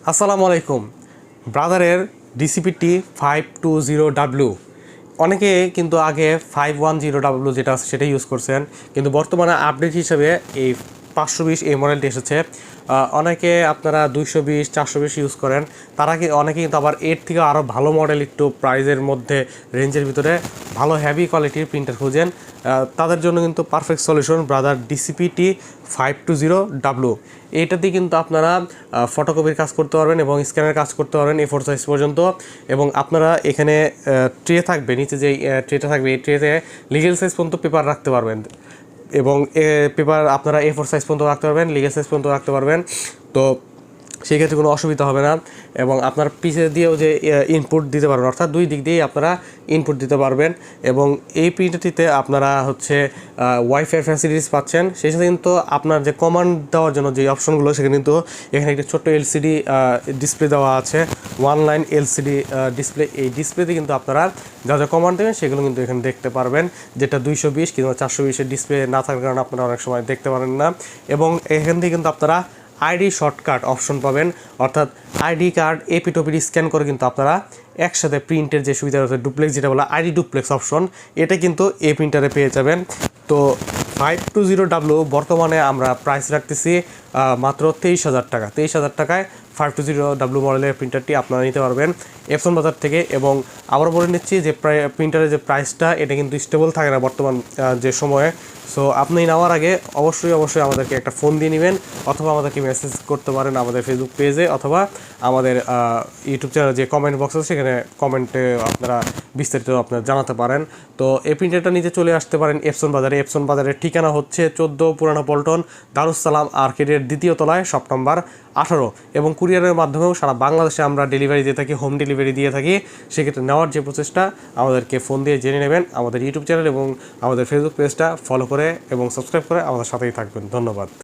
আসসালামু আলাইকুম। ব্রাদারের DCPT 520W অনেকে কিন্তু আগে 510W যেটা আছে সেটা ইউজ করছেন, কিন্তু বর্তমানে আপডেট হিসেবে এই 520 এই মডেলটি এসেছে। অনেকে আপনারা 220 420 ইউজ করেন, তারা অনেকে কিন্তু আবার এর থেকে আরও ভালো মডেল, একটু প্রাইজের মধ্যে রেঞ্জের ভিতরে ভালো হেভি কোয়ালিটির প্রিন্টার খুঁজেন। তাদের জন্য কিন্তু perfect solution brother DCPT 520W। এইটাতে কিন্তু আপনারা ফটোকপির কাজ করতে পারবেন এবং স্ক্যানের কাজ করতে পারবেন A4 সাইজ পর্যন্ত। এবং আপনারা এখানে ট্রে থাকবে, নিচে যে ট্রেটা থাকবে এই ট্রেতে লিগেল সাইজ পর্যন্ত পেপার রাখতে পারবেন এবং পেপার আপনারা A4 সাইজ পর্যন্ত রাখতে পারবেন, লিগেল সাইজ পর্যন্ত রাখতে পারবেন। তো সেই ক্ষেত্রে কোনো অসুবিধা হবে না। এবং আপনার পিছে দিয়েও যে ইনপুট দিতে পারবেন, অর্থাৎ দুই দিক দিয়েই আপনারা ইনপুট দিতে পারবেন। এবং এই প্রিন্টারটিতে আপনারা ওয়াইফাই ফ্যাসিলিটিস পাচ্ছেন। সেই সাথে কিন্তু আপনার যে কমান্ড দেওয়ার জন্য যে অপশনগুলো, সেখানে কিন্তু এখানে একটি ছোট্ট এলসিডি ডিসপ্লে দেওয়া আছে, ওয়ান লাইন এলসিডি ডিসপ্লে। এই ডিসপ্লেতে কিন্তু আপনারা যা যা কমান্ড দেবেন সেগুলো কিন্তু এখানে দেখতে পারবেন, যেটা 220 কিংবা 420 ডিসপ্লে না থাকার কারণে আপনারা অনেক সময় দেখতে পারেন না। এবং এখান থেকে কিন্তু আপনারা আইডি শর্টকাট অপশন পাবেন, অর্থাৎ আইডি কার্ড এপিটোপিটি স্ক্যান করে কিন্তু আপনারা একসাথে প্রিন্টের যে সুবিধা রয়েছে ডুপ্লেক্স, যেটা বলা আইডি ডুপ্লেক্স অপশন, এটা কিন্তু এই প্রিন্টারে পেয়ে যাবেন। তো 520W বর্তমানে আমরা প্রাইস রাখতেছি মাত্র 23,000 টাকা। 23,000 টাকায় 520W মডেলের প্রিন্টারটি আপনারা নিতে পারবেন এপসন বাজার থেকে। এবং আবার বলে নিচ্ছি যে প্রিন্টারের যে প্রাইসটা, এটা কিন্তু স্টেবল থাকে না বর্তমান যে সময়ে। সো আপনি নেওয়ার আগে অবশ্যই আমাদেরকে একটা ফোন দিয়ে নেবেন, অথবা আমাদেরকে মেসেজ করতে পারেন আমাদের ফেসবুক পেজে, অথবা আমাদের ইউটিউব চ্যানেল যে কমেন্ট বক্স আছে সেখানে কমেন্টে আপনারা বিস্তারিত আপনারা জানাতে পারেন। তো এই প্রিন্টারটা নিতে চলে আসতে পারেন এপসন বাজারে। এপসন বাজারের ঠিকানা হচ্ছে 14 পুরানো পল্টন, দারুসালাম আর্কেডের 2য় তলায়, শপ নাম্বার 18। এবং কুরিয়ারের মাধ্যমেও সারা বাংলাদেশে আমরা ডেলিভারি দিয়ে থাকি, হোম ডেলিভারি দিয়ে থাকি। সেক্ষেত্রে নেওয়ার যে প্রসেসটা আমাদেরকে ফোন দিয়ে জেনে নেবেন। আমাদের ইউটিউব চ্যানেল এবং আমাদের ফেসবুক পেজটা ফলো করে এবং সাবস্ক্রাইব করে আমাদের সাথেই থাকবেন। ধন্যবাদ।